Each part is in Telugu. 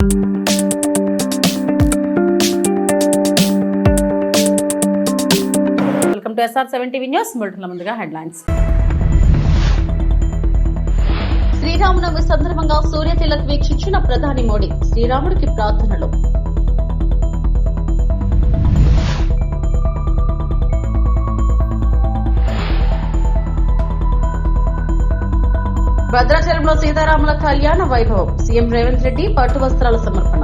Welcome to SR7 TV news. బులెటిన్ల ముందుగా హెడ్లైన్స్. శ్రీరామనవమి సందర్భంగా సూర్య తిలక్ వీక్షించిన ప్రధాని మోడీ. శ్రీరాముడికి ప్రార్థనలు. భద్రాచలంలో సీతారాముల కళ్యాణ వైభవం. సీఎం రేవంత్ రెడ్డి పట్టు వస్త్రాల సమర్పణ.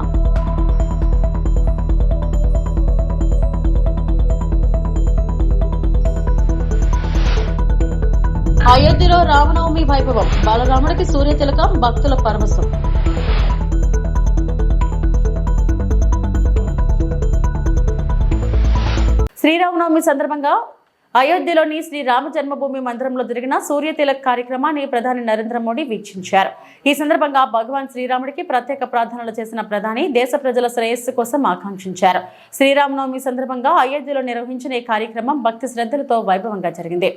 అయోధ్యలో రామనవమి వైభవం. బాలరాముడికి సూర్య తిలకం, భక్తుల పరవశం. శ్రీరామనవమి సందర్భంగా అయోధ్యలోని శ్రీ రామ జన్మభూమి మందిరంలో జరిగిన సూర్య తిలక్ కార్యక్రమాన్ని ప్రధాని నరేంద్ర మోడీ వీక్షించారు. ఈ సందర్భంగా భగవాన్ శ్రీరాముడికి ప్రత్యేక ప్రార్థనలు చేసిన ప్రధాని దేశ ప్రజల శ్రేయస్సు కోసం ఆకాంక్షించారు. శ్రీరామనవమి సందర్భంగా అయోధ్యలో నిర్వహించిన ఈ కార్యక్రమం భక్తి శ్రద్ధలతో వైభవంగా జరిగింది.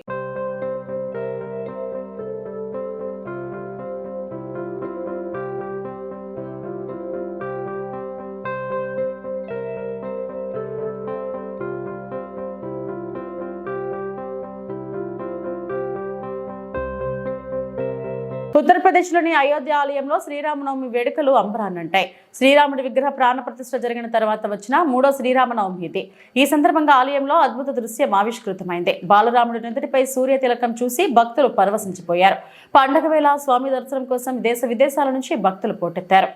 ఉత్తరప్రదేశ్లోని అయోధ్య ఆలయంలో శ్రీరామనవమి వేడుకలు అంబరాన్నంటాయి. శ్రీరాముడి విగ్రహ ప్రాణ ప్రతిష్ఠ జరిగిన తర్వాత వచ్చిన మూడో శ్రీరామనవమి ఇది. ఈ సందర్భంగా ఆలయంలో అద్భుత దృశ్యం ఆవిష్కృతమైంది. బాలరాముడి నుదుటిపై సూర్య తిలకం చూసి భక్తులు పరవశించిపోయారు. పండగ వేళ స్వామి దర్శనం కోసం దేశ విదేశాల నుంచి భక్తులు పోటెత్తారు.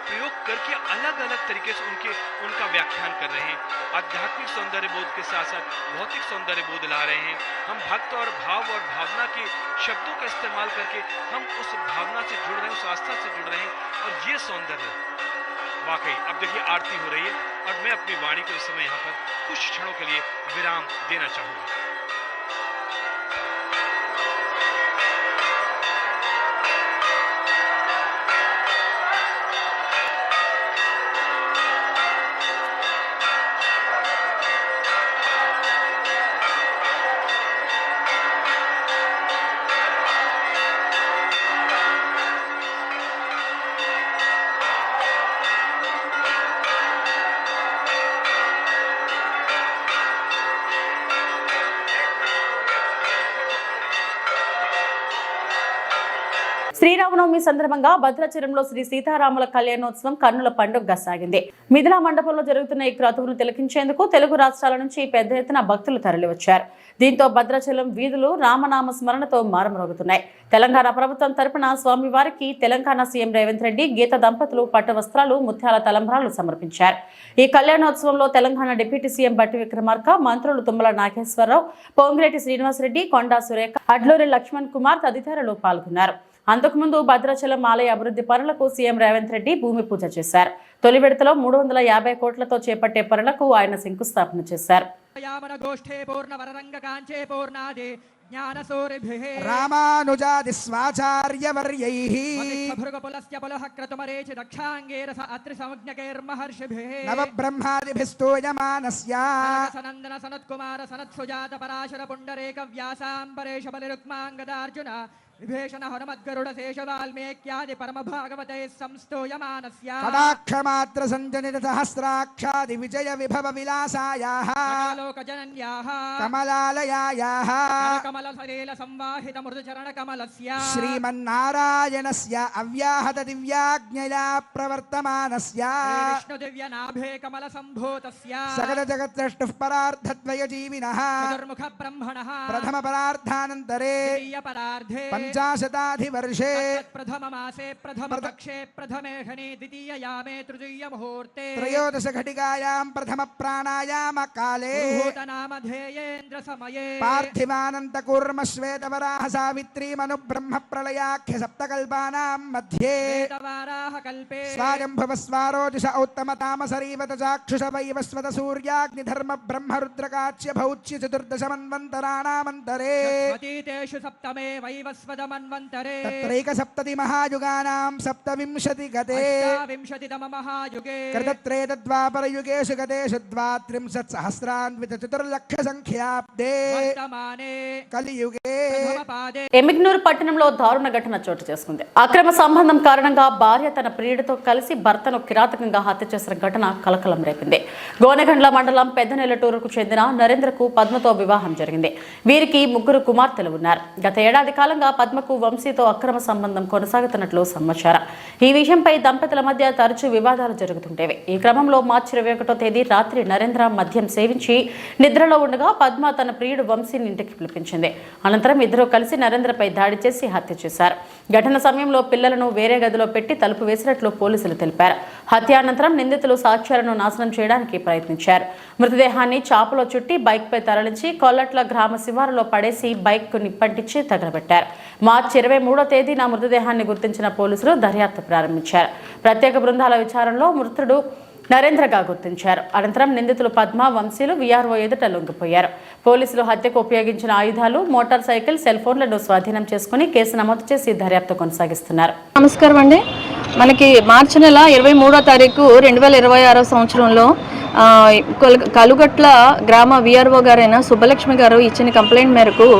प्रयोग करके अलग अलग तरीके से उनका व्याख्यान कर रहे हैं. आध्यात्मिक सौंदर्य बोध के साथ साथ भौतिक सौंदर्य बोध ला रहे हैं. हम भक्त और भाव और भावना के शब्दों का इस्तेमाल करके हम उस भावना से जुड़ रहे हैं, उस आस्था से जुड़ रहे हैं. और ये सौंदर्य वाकई अब देखिए आरती हो रही है और मैं अपनी वाणी को इस समय यहाँ पर कुछ क्षणों के लिए विराम देना चाहूँगा. శ్రీరామనవమి సందర్భంగా భద్రాచలంలో శ్రీ సీతారాముల కళ్యాణోత్సవం కన్నుల పండుగగా సాగింది. మిథిలా మండపంలో జరుగుతున్న ఈ క్రతువును తిలకించేందుకు తెలుగు రాష్ట్రాల నుంచి పెద్ద ఎత్తున భక్తులు తరలివచ్చారు. దీంతో భద్రాచలం వీధులు రామనామ స్మరణతో మారుమ్రోగుతున్నాయి. తెలంగాణ ప్రభుత్వం తరపున స్వామివారికి తెలంగాణ సీఎం రేవంత్ రెడ్డి, గీత దంపతులు పట్టు వస్త్రాలు, ముత్యాల తలంబ్రాలు సమర్పించారు. ఈ కళ్యాణోత్సవంలో తెలంగాణ డిప్యూటీ సీఎం బట్టి విక్రమార్క, మంత్రులు తుమ్మల నాగేశ్వరరావు, పొంగిరెడ్డి శ్రీనివాసరెడ్డి, కొండా సురేఖ, అడ్లూరి లక్ష్మణ్ కుమార్ తదితరులు పాల్గొన్నారు. అంతకుముందు భద్రాచలం ఆలయ అభివృద్ధి పనులకు సీఎం రేవంత్ రెడ్డి భూమి పూజ చేశారు. తొలి విడతలో 350 కోట్లతో చేపట్టే పనులకు ఆయన శంకుస్థాపన చేశారు. विभीषण हनुमद्गरुड़ शेष वाल्मीक्यादि परम भागवते संस्तूयमानस्य कटाक्षमात्र संजनित सहस्राक्षादि विजय विभव विलासायाः लोकजनन्याः कमलालयायाः कमल सलील संवाहित मृदुचरण कमलस्य श्रीमन्नारायणस्य अव्याहत दिव्याज्ञया प्रवर्तमानस्य विष्णु दिव्य नाभे कमल संभूतस्य सकल जगत् द्रष्टुः परार्धद्वय जीविनः चतुर्मुख ब्रह्मणः प्रथम परार्धानन्तरे द्वितीय परार्धे पंचाशताधिवर्षे प्रथम मासे प्रथम पक्षे प्रथमे घने द्वितीय यामे तृतीय मुहूर्ते त्रयोदश घटिकायां प्रथम प्राणायाम काले नाम ध्येयेन्द्र समये पार्थिवानंत कूर्म श्वेत वराह सावित्री मनु ब्रह्म प्रलयाख्य सप्तकल्पानां मध्ये वेदवाराह कल्पे स्वायंभव स्वारोजुष उत्तम तामसरीवत चाक्षुष वैवस्वत सूर्याग्नि धर्म ब्रह्म रुद्रकाच्य भौच्य चतुर्दश मन्वन्तराणामन्तरे सप्तमे वैवस्वत सहस्रपदमन्वन्तरे तत्रैकसप्तति महायुगानां सप्तविंशति गते विंशतितम महायुगे कृतत्रेतद्वापरयुगेषु गतेषु द्वात्रिंशत्सहस्रान्वितचतुर्लक्षसङ्ख्याब्दे वर्तमाने కలియుగే प्रथमपादे ఎమిగ్నూరు పట్టణంలో దారుణ ఘటన చోటు చేసుకుంది. అక్రమ సంబంధం కారణంగా భార్య తన ప్రియుడితో కలిసి భర్తను కిరాతకంగా హత్య చేసిన ఘటన కలకలం రేపింది. గోనెగండ్ల మండలం పెద్దనెల్లటూరుకు చెందిన నరేంద్రకు పద్మతో వివాహం జరిగింది. వీరికి 3 కుమార్తెలు ఉన్నారు. గత ఏడాది కాలంగా పద్మకు వంశీతో అక్రమ సంబంధం కొనసాగుతున్నట్లు సమాచారం. ఈ విషయంపై దంపతుల మధ్య తరచూ వివాదాలు జరుగుతుంటేవి. ఈ క్రమంలో మార్చి 21వ తేదీ రాత్రి నరేంద్ర మద్యం సేవించి నిద్రలో ఉండగా పద్మ తన ప్రియుడు వంశీని ఇంటికి పిలిపించింది. అనంతరం ఇద్దరు కలిసి నరేంద్రపై దాడి చేసి హత్య చేశారు. ఘటన సమయంలో పిల్లలను వేరే గదిలో పెట్టి తలుపు వేసినట్లు పోలీసులు తెలిపారు. హత్య అనంతరం నిందితులు సాక్ష్యాలను నాశనం చేయడానికి ప్రయత్నించారు. మృతదేహాన్ని చాపలో చుట్టి బైక్పై తరలించి కొల్లట్ల గ్రామ శివారులో పడేసి బైక్కు నిప్పంటించి తగలబెట్టారు. మార్చి 23వ తేదీన మృతదేహాన్ని గుర్తించిన పోలీసులు దర్యాప్తు ప్రారంభించారు. ప్రత్యేక బృందాల విచారణలో మృతుడు నరేంద్రగా గుర్తించారు. అనంతరం నిందితులు పద్మ, వంశీలు వీఆర్ఓ ఎదుట లొంగిపోయారు. పోలీసులు హత్యకు ఉపయోగించిన ఆయుధాలు, మోటార్ సైకిల్, సెల్ ఫోన్లను స్వాధీనం చేసుకుని కేసు నమోదు చేసి దర్యాప్తు కొనసాగిస్తున్నారు. నమస్కారం అండి. మనకి మార్చి నెల 23వ తారీఖు 2026 సంవత్సరంలో కలుగట్ల గ్రామ వీఆర్ఓ గారైన సుబ్బలక్ష్మి గారు ఇచ్చిన కంప్లైంట్ మేరకు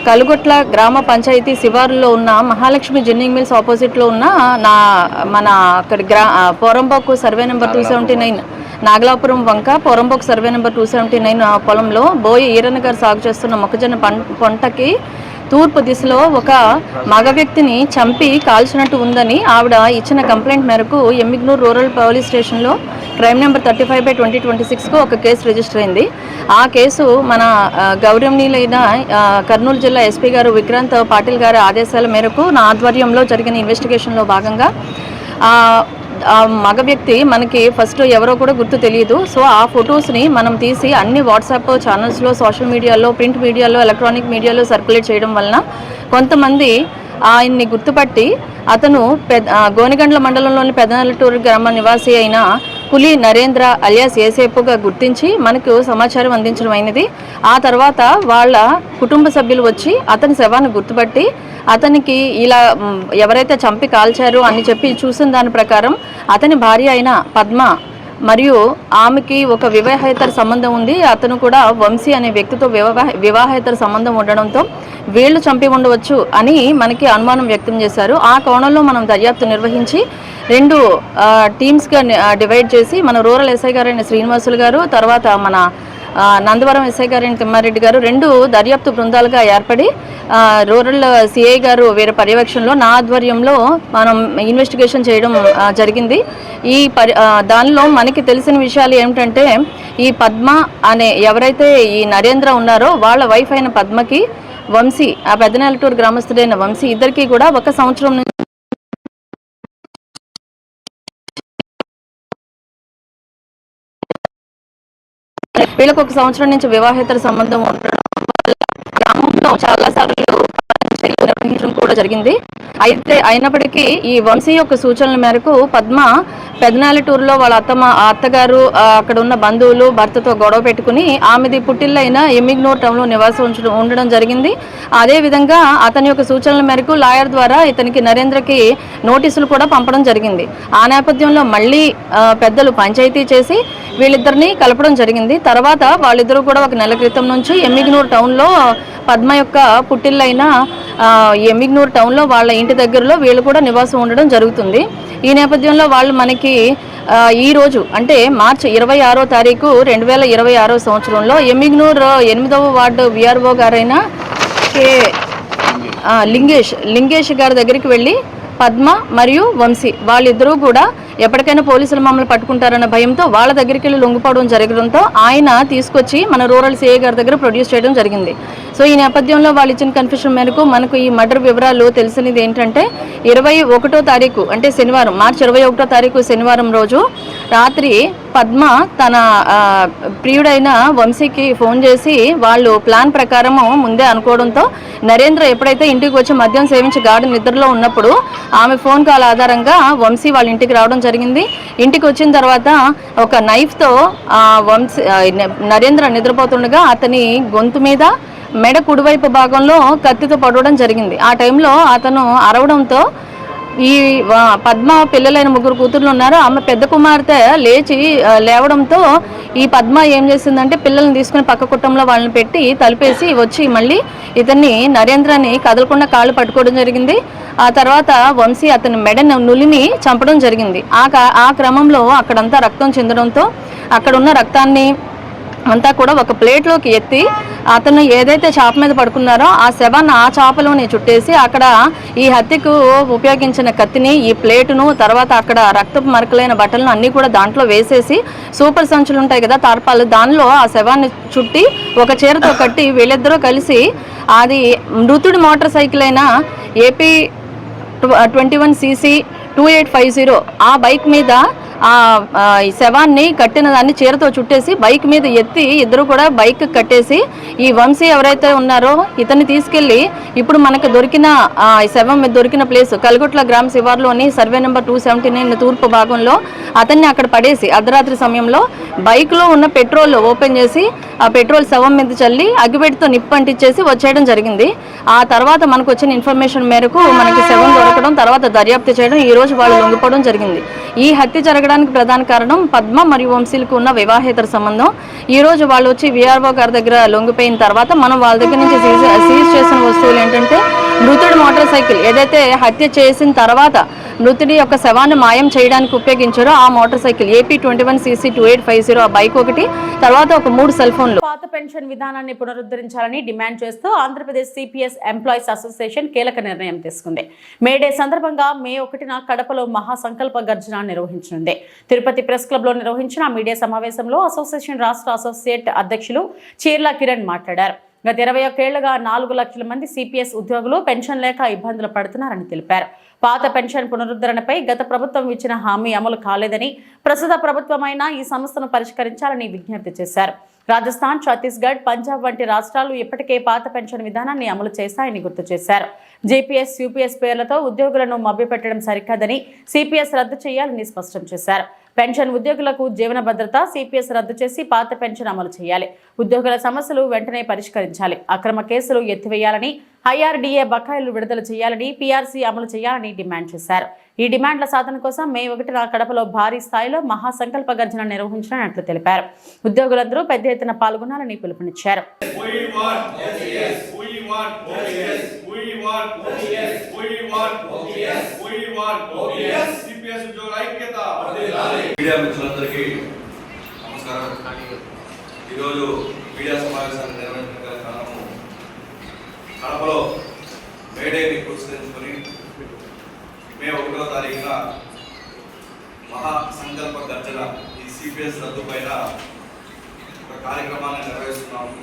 కలుగొట్ల గ్రామ పంచాయతీ శివారులో ఉన్న మహాలక్ష్మి జిన్నింగ్ మిల్స్ ఆపోజిట్లో ఉన్న మన అక్కడ పోరంబోకు సర్వే నెంబర్ 279 నాగలాపురం వంక పోరంబోకు సర్వే నెంబర్ 279 పొలంలో బోయి ఈరన్న గారు సాగు చేస్తున్న మొక్కజొన్న పంటకి తూర్పు దిశలో ఒక మగ వ్యక్తిని చంపి కాల్చినట్టు ఉందని ఆవిడ ఇచ్చిన కంప్లైంట్ మేరకు ఎమ్మిగ్నూరు రూరల్ పోలీస్ స్టేషన్లో క్రైమ్ నెంబర్ 35/2026కు ఒక కేసు రిజిస్టర్ అయింది. ఆ కేసు మన గౌరవనీయులైన కర్నూలు జిల్లా ఎస్పీ గారు విక్రాంత్ పాటిల్ గారి ఆదేశాల మేరకు నా ఆధ్వర్యంలో జరిగిన ఇన్వెస్టిగేషన్లో భాగంగా ఆ మగ వ్యక్తి మనకి ఫస్ట్ ఎవరో కూడా గుర్తు తెలియదు. సో ఆ ఫొటోస్ని మనం తీసి అన్ని వాట్సాప్ ఛానల్స్లో, సోషల్ మీడియాలో, ప్రింట్ మీడియాలో, ఎలక్ట్రానిక్ మీడియాలో సర్క్యులేట్ చేయడం వలన కొంతమంది ఆయన్ని గుర్తుపట్టి అతను గోనెగండ్ల మండలంలోని పెద్దనెల్లటూరు గ్రామ నివాసి అయిన పులి నరేంద్ర అలియాస్ ఏసేపుగా గుర్తించి మనకు సమాచారం అందించడం అయినది. ఆ తర్వాత వాళ్ళ కుటుంబ సభ్యులు వచ్చి అతని శవాన్ని గుర్తుపట్టి అతనికి ఇలా ఎవరైతే చంపి కాల్చారో అని చెప్పి చూసిన దాని ప్రకారం అతని భార్య అయిన పద్మ మరియు ఆమెకి ఒక వివాహేతర సంబంధం ఉంది. అతను కూడా వంశీ అనే వ్యక్తితో వివాహేతర సంబంధం ఉండడంతో వీళ్ళు చంపి ఉండవచ్చు అని మనకి అనుమానం వ్యక్తం చేశారు. ఆ కోణంలో మనం దర్యాప్తు నిర్వహించి 2 టీమ్స్గా డివైడ్ చేసి మన రూరల్ ఎస్ఐ గారైన శ్రీనివాసులు గారు, తర్వాత మన నందవరం ఎస్ఐ గారైన తిమ్మారెడ్డి గారు 2 దర్యాప్తు బృందాలుగా ఏర్పడి రూరల్ సిఐ గారు వీరి పర్యవేక్షణలో నా ఆధ్వర్యంలో మనం ఇన్వెస్టిగేషన్ చేయడం జరిగింది. దానిలో మనకి తెలిసిన విషయాలు ఏమిటంటే ఈ పద్మ అనే ఎవరైతే ఈ నరేంద్ర ఉన్నారో వాళ్ళ వైఫ్ అయిన పద్మకి వంశీ, ఆ పెద్దనెల్లటూరు గ్రామస్తుడైన వంశీ ఇద్దరికి కూడా 1 సంవత్సరం నుంచి వీళ్ళకి 1 సంవత్సరం నుంచి వివాహేతర సంబంధం ఉండడం గ్రామంలో చాలా సార్లు నిర్వహించడం కూడా జరిగింది. అయినప్పటికీ ఈ వంశీ యొక్క సూచనల మేరకు పద్మ పెద్దనెల్లటూరులో వాళ్ళ అత్తగారు అక్కడ ఉన్న బంధువులు భర్తతో గొడవ పెట్టుకుని ఆమెది పుట్టిల్లైన ఎమ్మిగ్నూరు టౌన్లో నివాసం ఉండడం జరిగింది. అదేవిధంగా అతని యొక్క సూచనల మేరకు లాయర్ ద్వారా ఇతనికి నరేంద్రకి నోటీసులు కూడా పంపడం జరిగింది. ఆ నేపథ్యంలో మళ్ళీ పెద్దలు పంచాయతీ చేసి వీళ్ళిద్దరిని కలపడం జరిగింది. తర్వాత వాళ్ళిద్దరూ కూడా 1 నెల క్రితం నుంచి ఎమ్మిగ్నూరు టౌన్లో పద్మ యొక్క పుట్టిల్లైన ఎమ్మిగ్నూరు టౌన్లో వాళ్ళ ఇంటి దగ్గరలో వీళ్ళు కూడా నివాసం ఉండడం జరుగుతుంది. ఈ నేపథ్యంలో వాళ్ళు మనకి ఈ రోజు అంటే మార్చి 26వ తారీఖు 2026 సంవత్సరంలో ఎమ్మిగ్నూరు 8వ వార్డు వీఆర్ఓ గారైన లింగేష్ గారి దగ్గరికి వెళ్ళి పద్మ మరియు వంశీ వాళ్ళిద్దరూ కూడా ఎప్పటికైనా పోలీసులు మమ్మల్ని పట్టుకుంటారన్న భయంతో వాళ్ళ దగ్గరికి వెళ్ళి లొంగిపోవడం జరగడంతో ఆయన తీసుకొచ్చి మన రూరల్ సిఐ గారి దగ్గర ప్రొడ్యూస్ చేయడం జరిగింది. సో ఈ నేపథ్యంలో వాళ్ళు ఇచ్చిన కన్ఫ్యూషన్ మేరకు మనకు ఈ మర్డర్ వివరాలు తెలిసినది ఏంటంటే 21వ తారీఖు అంటే శనివారం, మార్చి 21వ తారీఖు శనివారం రోజు రాత్రి పద్మ తన ప్రియుడైన వంశీకి ఫోన్ చేసి వాళ్ళు ప్లాన్ ప్రకారము ముందే అనుకోవడంతో నరేంద్ర ఎప్పుడైతే ఇంటికి వచ్చి మద్యం సేవించి గాఢ నిద్రలో ఉన్నప్పుడు ఆమె ఫోన్ కాల్ ఆధారంగా వంశీ వాళ్ళ ఇంటికి రావడం జరిగింది. ఇంటికి వచ్చిన తర్వాత ఒక నైఫ్తో నరేంద్ర నిద్రపోతుండగా అతని గొంతు మీద మెడ కుడివైపు భాగంలో కత్తితో పడవడం జరిగింది. ఆ టైంలో అతను అరవడంతో ఈ పద్మ పిల్లలైన 3 కూతుర్లు ఉన్నారు. ఆమె పెద్ద కుమార్తె లేవడంతో ఈ పద్మ ఏం చేసిందంటే పిల్లల్ని తీసుకుని పక్క కుటుంబంలో వాళ్ళని పెట్టి తలుపేసి వచ్చి మళ్ళీ ఇతన్ని నరేంద్రని కదలకుండా కాళ్ళు పట్టుకోవడం జరిగింది. ఆ తర్వాత వంశీ అతని మెడ నులిమి చంపడం జరిగింది. ఆ క్రమంలో అక్కడంతా రక్తం చెందడంతో అక్కడ ఉన్న రక్తాన్ని అంతా కూడా ఒక ప్లేట్లోకి ఎత్తి అతను ఏదైతే చాప మీద పడుకున్నారో ఆ శవాన్ని ఆ చాపలోనే చుట్టేసి అక్కడ ఈ హత్యకు ఉపయోగించిన కత్తిని, ఈ ప్లేటును, తర్వాత అక్కడ రక్తపు మరకలైన బట్టలను అన్నీ కూడా దాంట్లో వేసేసి సూపర్ సంచులు ఉంటాయి కదా తార్పాలు, దానిలో ఆ శవాన్ని చుట్టి ఒక చీరతో కట్టి వీళ్ళిద్దరూ కలిసి అది మృతుడి మోటార్ సైకిల్ అయిన AP 21cc 2850 ఆ బైక్ మీద ఈ శవాన్ని కట్టిన దాన్ని చీరతో చుట్టేసి బైక్ మీద ఎత్తి ఇద్దరు కూడా బైక్ కట్టేసి ఈ వంశీ ఎవరైతే ఉన్నారో ఇతన్ని తీసుకెళ్లి ఇప్పుడు మనకు దొరికిన ఈ శవం మీద దొరికిన ప్లేస్ కల్గుట్ల గ్రామ శివార్లోని సర్వే నెంబర్ 279 తూర్పు భాగంలో అతన్ని అక్కడ పడేసి అర్ధరాత్రి సమయంలో బైక్లో ఉన్న పెట్రోల్ ఓపెన్ చేసి ఆ పెట్రోల్ శవం మీద చల్లి అగ్గిపెట్టితో నిప్పు అంటించేసి వచ్చేయడం జరిగింది. ఆ తర్వాత మనకు వచ్చిన ఇన్ఫర్మేషన్ మేరకు మనకి శవం దొరకడం, తర్వాత దర్యాప్తు చేయడం, ఈ రోజు వాళ్ళు లొంగిపోవడం జరిగింది. ఈ హత్య జరగడానికి ప్రధాన కారణం పద్మ మరియు వంశీలకు ఉన్న వివాహేతర సంబంధం. ఈ రోజు వాళ్ళు వచ్చి VRO గారి దగ్గర లొంగిపోయిన తర్వాత మనం వాళ్ళ దగ్గర నుంచి సీజ్ చేసిన వస్తువులు ఏంటంటే మృతుడి మోటార్ సైకిల్ ఏదైతే హత్య చేసిన తర్వాత మృతుడి యొక్క శవాన్ని మాయం చేయడానికి ఉపయోగించారో ఆ మోటార్ సైకిల్ AP 21cc 2850 ఆ బైక్ ఒకటి, తర్వాత ఒక 3 సెల్ ఫోన్లు. పాత పెన్షన్ విధానాన్ని పునరుద్ధరించాలని డిమాండ్ చేస్తూ ఆంధ్రప్రదేశ్ CPS ఎంప్లాయీస్ అసోసియేషన్ కీలక నిర్ణయం తీసుకుంది. మేడే సందర్భంగా మే 1న కడపలో మహాసంకల్ప గర్జన నిర్వహించనుంది. తిరుపతి ప్రెస్ క్లబ్ లో నిర్వహించిన మీడియా సమావేశంలో అసోసియేషన్ రాష్ట్ర అసోసియేట్ అధ్యక్షులు చీర్ల కిరణ్ మాట్లాడారు. గత 21 ఏళ్లుగా 4 లక్షల మంది CPS ఉద్యోగులు పెన్షన్ లేక ఇబ్బందులు పడుతున్నారని తెలిపారు. పాత పెన్షన్ పునరుద్ధరణపై గత ప్రభుత్వం ఇచ్చిన హామీ అమలు కాలేదని, ప్రస్తుత ప్రభుత్వమైనా ఈ సమస్యను పరిష్కరించాలని విజ్ఞప్తి చేశారు. రాజస్థాన్, ఛత్తీస్గఢ్, పంజాబ్ వంటి రాష్ట్రాలు ఇప్పటికే పాత పెన్షన్ విధానాన్ని అమలు చేశాయని గుర్తు చేశారు. JPS, UPS పేర్లతో ఉద్యోగులను మభ్యపెట్టడం సరికాదని, CPS రద్దు చేయాలని స్పష్టం చేశారు. పెన్షన్ ఉద్యోగులకు జీవన భద్రత, CPS రద్దు చేసి పాత పెన్షన్ అమలు చేయాలి. ఉద్యోగుల సమస్యలు వెంటనే పరిష్కరించాలి. అక్రమ కేసులు ఎత్తివేయాలని, IRDA బకాయిలు విడుదల చేయాలని, PRC అమలు చేయాలని డిమాండ్ చేశారు. ఈ డిమాండ్ల సాధన కోసం మే 1న కడపలో భారీ స్థాయిలో మహాసంకల్ప గర్జన నిర్వహించనున్నట్లు తెలిపారు. ఉద్యోగులందరూ పెద్ద ఎత్తున పాల్గొనాలని పిలుపునిచ్చారు. మీడియా మిత్రులందరికీ నమస్కారం. ఈరోజు మీడియా సమావేశాన్ని నిర్వహించడానికి కారణము కడపలో మేడేని పురస్కరించుకొని మే 1వ తారీఖున మహాసంకల్ప గర్జన ఈ CPS రద్దు పైన ఒక కార్యక్రమాన్ని నిర్వహిస్తున్నాము.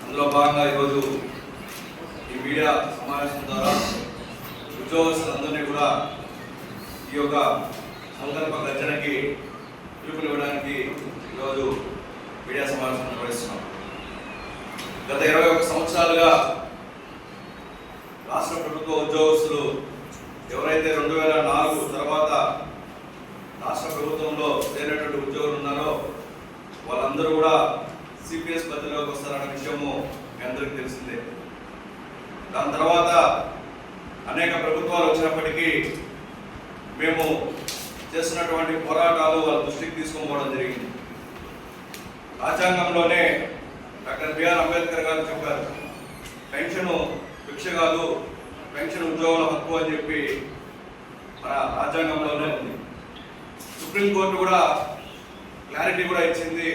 అందులో భాగంగా ఈరోజు ఈ మీడియా సమావేశం ద్వారా ఉద్యోగస్తులందరినీ కూడా ఈ యొక్క సంకల్ప గర్జనకి పిలుపునివ్వడానికి ఈరోజు మీడియా సమావేశం నిర్వహిస్తున్నాం. గత 21 సంవత్సరాలుగా రాష్ట్ర ప్రభుత్వ ఉద్యోగస్తులు ఎవరైతే 2004 తర్వాత రాష్ట్ర ప్రభుత్వంలో చేరినటువంటి ఉద్యోగులు ఉన్నారో వాళ్ళందరూ కూడా CPS పద్ధతిలోకి వస్తారన్న విషయము మీ అందరికీ తెలిసిందే. దాని తర్వాత అనేక ప్రభుత్వాలు వచ్చినప్పటికీ మేము చేస్తున్నటువంటి పోరాటాలు వాళ్ళ దృష్టికి తీసుకోవడం జరిగింది. రాజ్యాంగంలోనే డాక్టర్ BR అంబేద్కర్ గారు చెప్పారు, పెన్షన్ భిక్ష కాదు, పెన్షన్ ఉద్యోగుల హక్కు అని చెప్పి మన రాజ్యాంగంలోనే ఉంది. సుప్రీంకోర్టు కూడా క్లారిటీ కూడా ఇచ్చింది,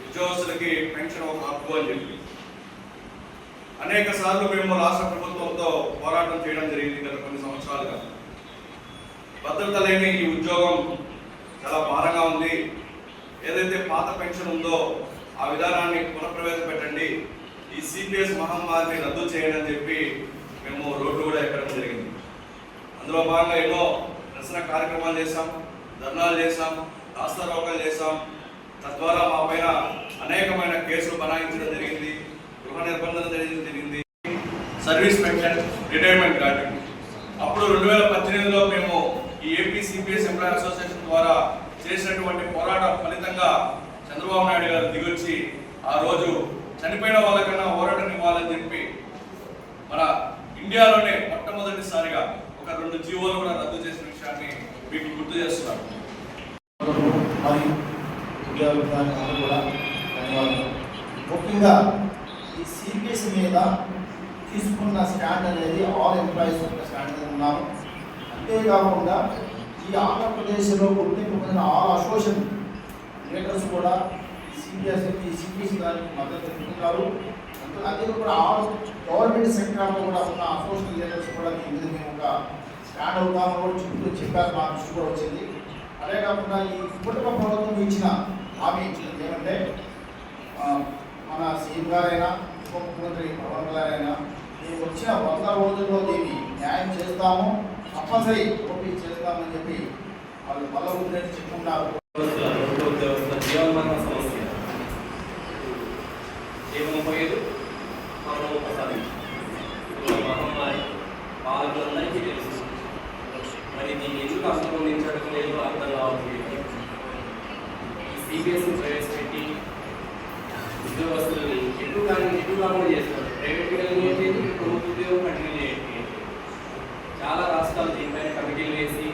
ఉద్యోగస్తులకి పెన్షన్ ఒక హక్కు అని చెప్పి. అనేక సార్లు మేము రాష్ట్ర ప్రభుత్వంతో పోరాటం చేయడం జరిగింది. గత కొన్ని సంవత్సరాలుగా భద్రత లేని ఈ ఉద్యోగం చాలా భారంగా ఉంది. ఏదైతే పాత పెన్షన్ ఉందో ఆ విధానాన్ని పునఃప్రవేశపెట్టండి, ఈ CPS మహమ్మారిని రద్దు చేయండి అని చెప్పి మేము రోడ్డు కూడా ఎక్కడం జరిగింది. అందులో భాగంగా ఎన్నో నిరసన కార్యక్రమాలు చేశాం, ధర్నాలు చేశాం, రాస్తారోకాలు చేశాం. తద్వారా మా పైన అనేకమైన కేసులు బనాయించడం జరిగింది, గృహ నిర్బంధన జరిగింది. Service pension, retirement card. అప్పుడు 2018లో మేము ఈ AP CPS ఎంప్లాయీ అసోసియేషన్ ద్వారా చేసినటువంటి పోరాటం ఫలితంగా చంద్రబాబు నాయుడు గారు దిగొచ్చి ఆ రోజు చనిపోయిన వాళ్ళకన్నా ఓరటని ఇవ్వాలని చెప్పి మన ఇండియాలోనే మొట్టమొదటిసారిగా ఒక 2 జీవోలు కూడా రద్దు చేసిన విషయాన్ని మీకు గుర్తు చేస్తున్నాను. మరి ఉద్యోగులందరూ కూడా ధన్యవాదాలు. ముఖ్యంగా ఈ సిపిఎస్ మీద తీసుకున్న స్టాండ్ అనేది ఆల్ ఎంప్లాయీస్ యొక్క స్టాండ్ మీద ఉన్నాము. అంతేకాకుండా ఈ ఆంధ్రప్రదేశ్లో గుర్తింపు పొందిన ఆల్ అసోసియేషన్ లీడర్స్ కూడా సిపిఎస్ దానికి మద్దతు తెలుపుతున్నారు. అదే కూడా ఆల్ గవర్నమెంట్ సెక్టార్లో కూడా ఉన్న అసోసియేషన్ లీడర్స్ కూడా దీని మీద మేము ఒక స్టాండ్ అవుతామని కూడా చెప్తూ చెప్పారు. మా దృష్టి కూడా వచ్చింది. అదే కాకుండా ఈ కుటుంబ ప్రభుత్వం ఇచ్చిన హామీ ఇచ్చినది ఏమంటే మన సీఎం గారైనా ఉప ముఖ్యమంత్రి పవన్ గారైనా మేము వచ్చిన 100 రోజుల్లో దీన్ని న్యాయం చేస్తాము, తప్పనిసరి ఓపీ చేస్తామని చెప్పి వాళ్ళు మళ్ళీ ఉందని చెప్పుకున్నారు. జీవనమరణ సమస్య జీవనం పోయేది మనం ఒకసారి మహమ్మారి పాలకులందరికీ తెలుసు. మరి దీన్ని ఎందుకు అంతమొందించడం లేదు అర్థం కావట్లేదు. ఈ సిబిఎస్ఈ ప్రవేశపెట్టి ఉద్యోగస్తులని ఎటుగా కూడా చేస్తారు. ప్రైవేట్గా చేయట్లేదు, ప్రభుత్వ ఉద్యోగం కంటిన్యూ చేయట్లేదు. చాలా రాష్ట్రాలు దీనిపైన కమిటీలు వేసి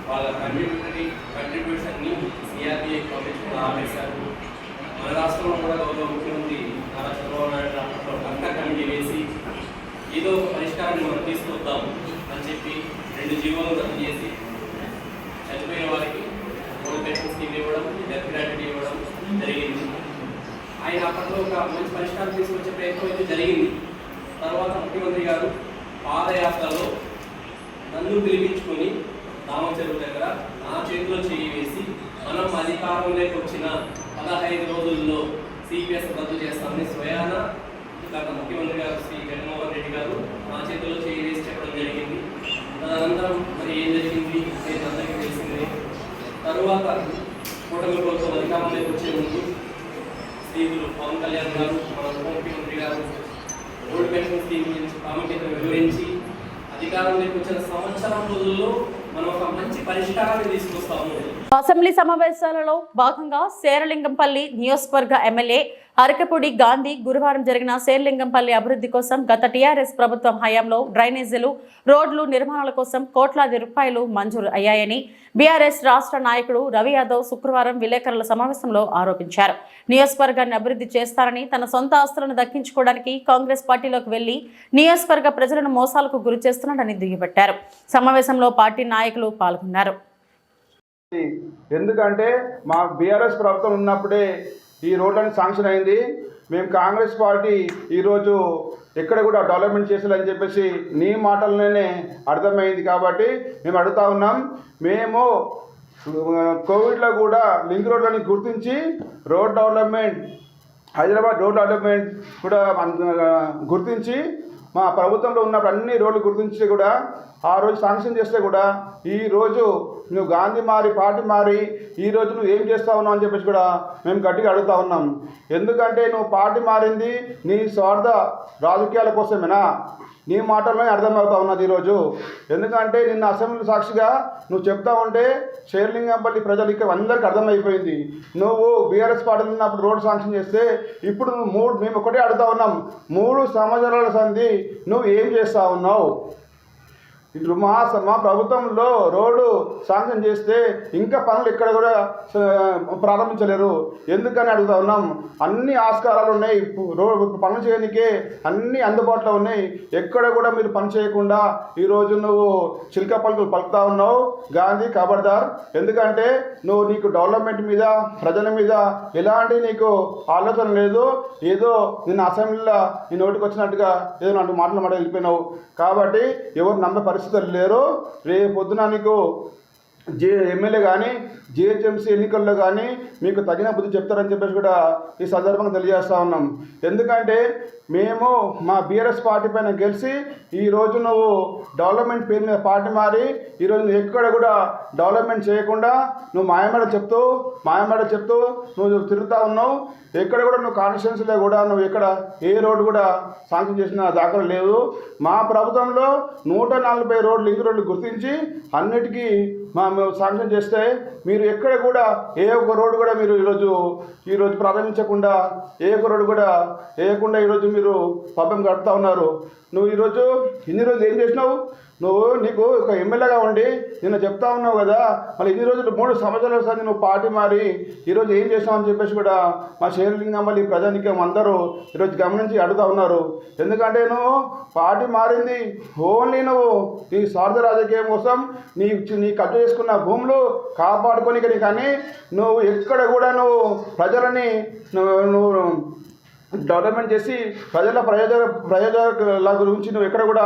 వాళ్ళ కంట్రిబ్యూషన్ని సిఆర్డీఏ పంపించుకుని ఆపేశారు. మన రాష్ట్రంలో కూడా గౌరవ ముఖ్యమంత్రి నారా చంద్రబాబు నాయుడు రాష్ట్రంలో అంతా కమిటీ వేసి ఏదో ఒక పరిష్కారాన్ని మనం తీసుకొద్దాం అని చెప్పి 2 జీవోలు రద్దు చేసి చనిపోయిన వారికి 3 పెన్షన్ స్కీమ్ ఇవ్వడం, డెత్ గ్రాట్యుటీ ఇవ్వడం జరిగింది. ఆయన అప్పట్లో ఒక మంచి పరిష్కారం తీసుకొచ్చే ప్రయత్నం అయితే జరిగింది. తర్వాత ముఖ్యమంత్రి గారు పాదయాత్రలో నన్ను పిలిపించుకొని రామచెరువు దగ్గర నా చేతిలో చేయి వేసి మనం అధికారంలోకి వచ్చిన 15 రోజుల్లో సిపిఎస్ రద్దు చేస్తామని స్వయాన గత ముఖ్యమంత్రి గారు శ్రీ జగన్మోహన్ రెడ్డి గారు నా చేతిలో చేయి వేసి చెప్పడం జరిగింది. తదనంతరం మరి ఏం జరిగింది నేను అందరికీ తెలిసిందే. తరువాత కూటమి ప్రభుత్వం అధికారంలోకి వచ్చే ముందు శ్రీకులు పవన్ కళ్యాణ్ గారు మన ఉప ముఖ్యమంత్రి గారు ఓల్డ్ పెన్షన్ స్కీమ్ గురించి ప్రాముఖ్యతను వివరించి అధికారంలోకి వచ్చిన సంవత్సరం రోజుల్లో మనం ఒక మంచి పరిష్కారాన్ని తీసుకొస్తాము. అసెంబ్లీ సమావేశాలలో భాగంగా శేరలింగంపల్లి నియోజకవర్గ ఎమ్మెల్యే అరకపూడి గాంధీ గురువారం జరిగిన శేరలింగంపల్లి అభివృద్ధి కోసం గత టీఆర్ఎస్ ప్రభుత్వం హయాంలో డ్రైనేజీలు, రోడ్లు నిర్మాణాల కోసం కోట్లాది రూపాయలు మంజూరు అయ్యాయని బీఆర్ఎస్ రాష్ట్ర నాయకుడు రవి యాదవ్ శుక్రవారం విలేకరుల సమావేశంలో ఆరోపించారు. నియోజకవర్గాన్ని అభివృద్ధి చేస్తారని, తన సొంత ఆస్తులను దక్కించుకోవడానికి కాంగ్రెస్ పార్టీలోకి వెళ్లి నియోజకవర్గ ప్రజలను మోసాలకు గురి చేస్తున్నాడని దుయ్యబట్టారు. సమావేశంలో పార్టీ నాయకులు పాల్గొన్నారు. ఎందుకంటే మా బీఆర్ఎస్ ప్రభుత్వం ఉన్నప్పుడే ఈ రోడ్లని శాంక్షన్ అయింది. మేము కాంగ్రెస్ పార్టీ ఈరోజు ఎక్కడ కూడా డెవలప్మెంట్ చేసేయాలని చెప్పేసి నీ మాటలనే అర్థమైంది. కాబట్టి మేము అడుగుతా ఉన్నాం. మేము కోవిడ్లో కూడా లింక్ రోడ్లని గుర్తించి road development, Hyderabad road development కూడా గుర్తించి మా ప్రభుత్వంలో ఉన్నప్పుడు అన్ని రోడ్లు గుర్తించి కూడా ఆ రోజు శాంక్షన్ చేస్తే కూడా ఈరోజు నువ్వు గాంధీ మారి పార్టీ మారి ఈరోజు నువ్వు ఏం చేస్తా ఉన్నావు అని చెప్పేసి కూడా మేము గట్టిగా అడుగుతా ఉన్నాం. ఎందుకంటే నువ్వు పార్టీ మారింది నీ స్వార్థ రాజకీయాల కోసమేనా? నీ మాటల్లోనే అర్థమవుతా ఉన్నది ఈరోజు. ఎందుకంటే నిన్న అసెంబ్లీ సాక్షిగా నువ్వు చెప్తా ఉంటే శేర్లింగంపల్లి ప్రజలు ఇక్కడ అందరికీ అర్థమైపోయింది. నువ్వు బీఆర్ఎస్ పార్టీలో ఉన్నప్పుడు రోడ్ శాంక్షన్ చేస్తే ఇప్పుడు నువ్వు మేము ఒకటే అడుగుతా ఉన్నాం, 3 సంవత్సరాల సంధి నువ్వు ఏం చేస్తా ఉన్నావు? ఇప్పుడు మా ప్రభుత్వంలో రోడ్డు శాంక్షన్ చేస్తే ఇంకా పనులు ఇక్కడ కూడా ప్రారంభించలేరు. ఎందుకని అడుగుతా ఉన్నాం. అన్ని ఆస్కారాలు ఉన్నాయి, పనులు చేయడానికే అన్నీ అందుబాటులో ఉన్నాయి. ఎక్కడ కూడా మీరు పని చేయకుండా ఈరోజు నువ్వు చిలక పలుకులు పలుకుతా ఉన్నావు. గాంధీ ఖబర్దార్. ఎందుకంటే నీకు డెవలప్మెంట్ మీద, ప్రజల మీద ఎలాంటి నీకు ఆలోచన లేదు. ఏదో నిన్న అసెంబ్లీలో నీ నోటికి వచ్చినట్టుగా ఏదో నాకు మాటలు వెళ్ళిపోయినావు. కాబట్టి ఎవరు నమ్మే పరిస్థితులు లేరు. రేపు పొద్దున నీకు ఎమ్మెల్యే కానీ జిహెచ్ఎంసీ ఎన్నికల్లో కానీ మీకు తగిన బుద్ధి చెప్తారని చెప్పేసి కూడా ఈ సందర్భంగా తెలియజేస్తూ ఉన్నాం. ఎందుకంటే మేము మా బీఆర్ఎస్ పార్టీ పైన గెలిచి ఈరోజు నువ్వు డెవలప్మెంట్ పేరు మీద పార్టీ మారి ఈరోజు నువ్వు ఎక్కడ కూడా డెవలప్మెంట్ చేయకుండా నువ్వు మాయమాటలు చెప్తూ నువ్వు తిరుగుతూ ఉన్నావు. ఎక్కడ కూడా నువ్వు కాన్స్టిట్యున్సీలో కూడా నువ్వు ఎక్కడ ఏ రోడ్డు కూడా శాంక్షన్ చేసిన దాఖలు లేదు. మా ప్రభుత్వంలో 140 రోడ్లు లింక్ రోడ్లు గుర్తించి అన్నిటికీ శాంక్షన్ చేస్తే మీరు ఎక్కడ కూడా ఏ ఒక్క రోడ్డు కూడా మీరు ఈరోజు ప్రారంభించకుండా ఏ ఒక్క రోడ్డు కూడా వేయకుండా ఈరోజు మీరు పాపం గడుపుతా ఉన్నారు. నువ్వు ఈరోజు ఇన్ని రోజులు ఏం చేసినావు? నీకు ఒక ఎమ్మెల్యేగా ఉండి నిన్న చెప్తా ఉన్నావు కదా, మళ్ళీ ఇన్ని రోజులు 3 సంవత్సరాల సార్ నువ్వు పార్టీ మారి ఈరోజు ఏం చేసావు అని చెప్పేసి కూడా మా షేర్లింగం మళ్ళీ ప్రజానికం అందరూ ఈరోజు గమనించి అడుగుతా ఉన్నారు. ఎందుకంటే నువ్వు పార్టీ మారింది ఓన్లీ నువ్వు నీ స్వార్థ రాజకీయం కోసం నీ కబ్జా చేసుకున్న భూములు కాపాడుకోనికని, కానీ నువ్వు ఎక్కడ కూడా నువ్వు ప్రజలని నువ్వు డెవలప్మెంట్ చేసి ప్రయోజనాల గురించి నువ్వు ఎక్కడ కూడా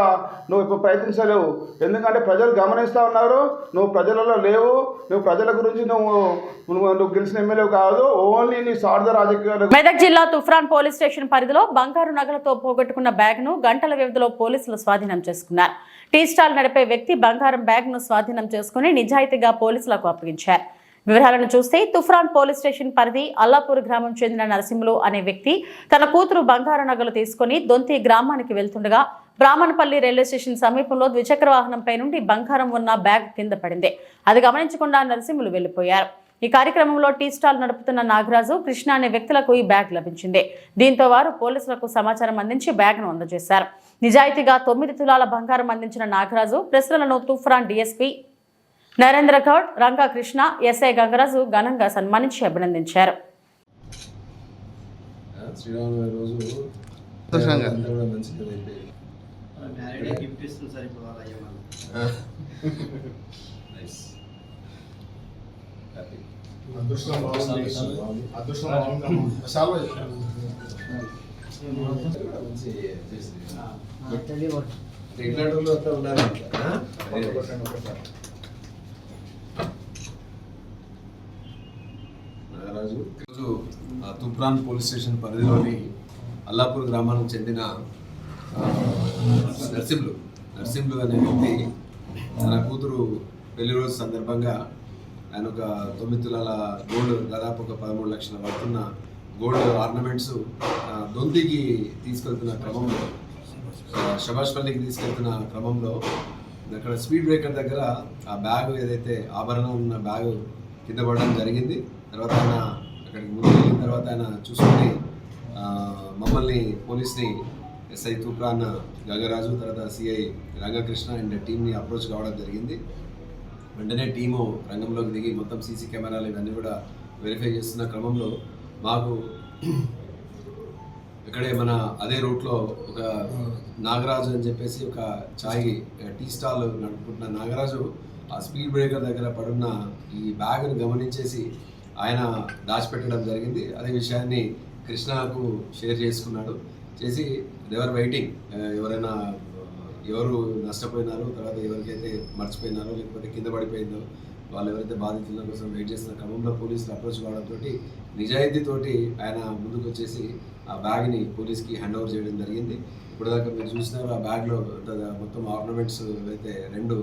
నువ్వు ప్రయత్నించలేవు. ఎందుకంటే ప్రజలు గమనిస్తూ ఉన్నారు, నువ్వు ప్రజలలో లేవు, నువ్వు ప్రజల గురించి నువ్వు గెలిచిన ఎమ్మెల్యే కాదు, ఓన్లీ నీ స్వార్థ రాజకీయాలు. మెదక్ జిల్లా తుఫ్రాన్ పోలీస్ స్టేషన్ పరిధిలో బంగారు నగలతో పోగొట్టుకున్న బ్యాగ్ను గంటల వ్యవధిలో పోలీసులు స్వాధీనం చేసుకున్నారు. టీ స్టాల్ నడిపే వ్యక్తి బంగారం బ్యాగ్ను స్వాధీనం చేసుకుని నిజాయితీగా పోలీసులకు అప్పగించారు. వివరాలను చూస్తే తుఫ్రాన్ పోలీస్ స్టేషన్ పరిధి అల్లాపూర్ గ్రామం చెందిన నరసింహులు అనే వ్యక్తి తన కూతురు బంగారు నగలు తీసుకుని దొంతి గ్రామానికి వెళ్తుండగా బ్రాహ్మణపల్లి రైల్వే స్టేషన్ సమీపంలో ద్విచక్ర వాహనంపై నుండి బంగారం ఉన్న బ్యాగ్ కింద పడింది. అది గమనించకుండా నరసింహులు వెళ్లిపోయారు. ఈ కార్యక్రమంలో టీ స్టాల్ నడుపుతున్న నాగరాజు, కృష్ణ అనే వ్యక్తులకు ఈ బ్యాగ్ లభించింది. దీంతో వారు పోలీసులకు సమాచారం అందించి బ్యాగ్ను అందజేశారు. నిజాయితీగా 9 తులాల బంగారం అందించిన నాగరాజు ప్రశ్నలను తుఫ్రాన్ డీఎస్పీ నరేంద్ర గౌడ్, రంగా కృష్ణ, ఎస్ఐ గంగరాజు ఘనంగా సన్మానించి అభినందించారు. ఈరోజు తుఫ్రాన్ పోలీస్ స్టేషన్ పరిధిలోని అల్లాపూర్ గ్రామానికి చెందిన నరసింహులు అనే వ్యక్తి తన కూతురు పెళ్లి రోజు సందర్భంగా ఆయన ఒక 9 తులాల గోల్డ్, దాదాపు ఒక 13 లక్షల పడుతున్న గోల్డ్ ఆర్నమెంట్స్ దొంతికి తీసుకెళ్తున్న క్రమంలో, శభాష్పల్లికి తీసుకెళ్తున్న క్రమంలో అక్కడ స్పీడ్ బ్రేకర్ దగ్గర ఆ బ్యాగ్, ఏదైతే ఆభరణం ఉన్న బ్యాగ్ కింద పడడం జరిగింది. తర్వాత ఆయన అక్కడికి ముందు వెళ్ళిన తర్వాత ఆయన చూసుకొని మమ్మల్ని, పోలీస్ని, ఎస్ఐ తుఫ్రాన్ గంగరాజు, తర్వాత సిఐ రంగకృష్ణ అండ్ టీంని అప్రోచ్ కావడం జరిగింది. వెంటనే టీము రంగంలోకి దిగి మొత్తం సీసీ కెమెరాలు ఇవన్నీ కూడా వెరిఫై చేస్తున్న క్రమంలో మాకు ఇక్కడే మన అదే రూట్లో ఒక నాగరాజు అని చెప్పేసి ఒక టీ స్టాల్ నడుపుకుంటున్న నాగరాజు ఆ స్పీడ్ బ్రేకర్ దగ్గర పడున్న ఈ బ్యాగ్ను గమనించేసి ఆయన దాచిపెట్టడం జరిగింది. అదే విషయాన్ని కృష్ణకు షేర్ చేసుకున్నాడు. చేసి దేవర్ వెయిటింగ్, ఎవరు నష్టపోయినారో, తర్వాత ఎవరికైతే మర్చిపోయినారో లేకపోతే కింద పడిపోయిందో వాళ్ళు ఎవరైతే బాధితుల కోసం వెయిట్ చేసిన క్రమంలో పోలీసులు అప్రోచ్ కావడంతో నిజాయితీతోటి ఆయన ముందుకు వచ్చేసి ఆ బ్యాగ్ని పోలీస్కి హ్యాండ్ ఓవర్ చేయడం జరిగింది. ఇప్పుడు దాకా మీరు చూసినారు ఆ బ్యాగ్లో మొత్తం ఆర్నమెంట్స్ ఏవైతే 2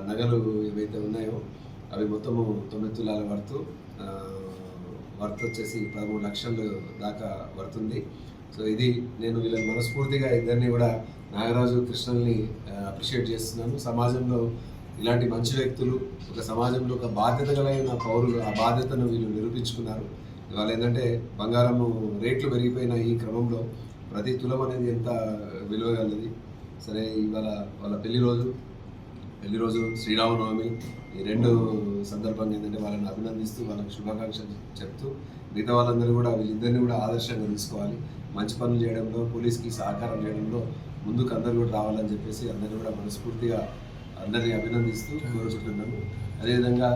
నగలు ఏవైతే ఉన్నాయో అవి మొత్తము 9 తులాల వర్త్ వచ్చేసి 13 లక్షలు దాకా వర్తుంది. సో ఇది నేను వీళ్ళని మనస్ఫూర్తిగా ఇద్దరిని కూడా, నాగరాజు, కృష్ణల్ని అప్రిషియేట్ చేస్తున్నాను. సమాజంలో ఇలాంటి మంచి వ్యక్తులు, ఒక సమాజంలో ఒక బాధ్యత కలిగిన పౌరులు, ఆ బాధ్యతను వీళ్ళు నిరూపించుకున్నారు. ఇవాళ ఏంటంటే బంగారము రేట్లు పెరిగిపోయిన ఈ క్రమంలో ప్రతి తులం అనేది ఎంత విలువగలది. సరే, ఇవాళ వాళ్ళ పెళ్లి రోజు శ్రీరామనవమి, ఈ 2 సందర్భంగా ఏంటంటే వాళ్ళని అభినందిస్తూ వాళ్ళకి శుభాకాంక్షలు చెప్తూ మిగతా వాళ్ళందరూ కూడా వీళ్ళిద్దరిని కూడా ఆదర్శంగా తీసుకోవాలి. మంచి పనులు చేయడంలో, పోలీస్కి సహకారం చేయడంలో ముందుకు అందరూ కూడా రావాలని చెప్పేసి అందరూ కూడా మనస్ఫూర్తిగా అందరినీ అభినందిస్తూ కోరుకుంటున్నాను. అదేవిధంగా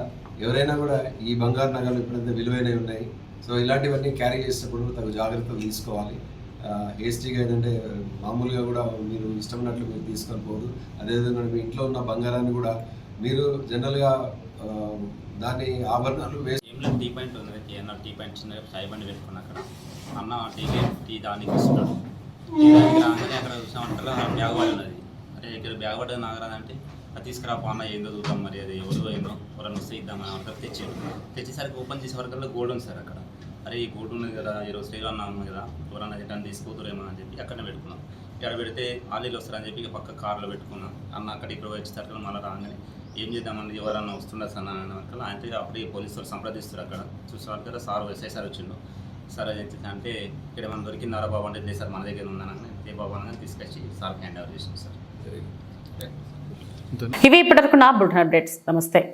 ఎవరైనా కూడా ఈ బంగారు నగలు ఎప్పుడైతే విలువైనవి ఉన్నాయి, సో ఇలాంటివన్నీ క్యారీ చేసినప్పుడు తగు జాగ్రత్తలు తీసుకోవాలి. హేస్టీగా ఏంటంటే మామూలుగా కూడా మీరు ఇష్టమైనట్లు మీరు తీసుకొని పోదు. అదేవిధంగా మీ ఇంట్లో ఉన్న బంగారాన్ని కూడా మీరు జనరల్గా దాన్ని ఆభరణాలు వేసి టీ పాయింట్ ఉంది, కేఎన్ఆర్ టీ పాయింట్ చిన్నగా చాయ్ బండి పెట్టుకుని అక్కడ అన్న టీ దానికి ఇస్తున్నాడు. రాగానే అక్కడ చూసామంటారు బ్యాగ్ పడి ఉన్నది. అంటే ఇక్కడ బ్యాగ్ పడ్డది నాగరాజు అంటే అది తీసుకురా అన్న ఏందో చూద్దాం, మరి అది ఎవరు ఏందో ఎవరన్నా వస్తే ఇద్దామని అంటారు. తెచ్చాడు. తెచ్చేసరికి ఓపెన్ చేసే వరకు గోల్డ్ ఉంది సార్. అక్కడ అరే ఈ కోర్టు ఉన్నది కదా ఈరోజు శ్రీరామనవమి ఉంది కదా ఎవరన్నా రిటర్న్ తీసుకుతురేమో అని చెప్పి అక్కడనే పెట్టుకున్నాం. ఇక్కడ పెడితే ఆలీలు వస్తారని చెప్పి పక్క కార్లో పెట్టుకున్నాం. అన్న అక్కడికి ప్రొవైడ్ చేస్తారు మళ్ళీ రాగానే ఏం చేద్దామని ఎవరన్నా వస్తుండదు సార్ అన్న వల్ల అయితే అప్పుడే పోలీసులు సంప్రదిస్తారు. అక్కడ చూసేవాళ్ళు కదా సార్ ఎస్ఐ సార్ వచ్చిండు. సార్ అది అంటే ఇక్కడ మనం దొరికిందారా బాబు అంటే లేదు సార్ మన దగ్గర ఉందని ఏ బాబు అని తీసుకొచ్చి సార్ హ్యాండ్ ఓవర్ చేసింది సార్. ఇవి ఇప్పటివరకు నా బుల్టన్ అప్డేట్స్. నమస్తే.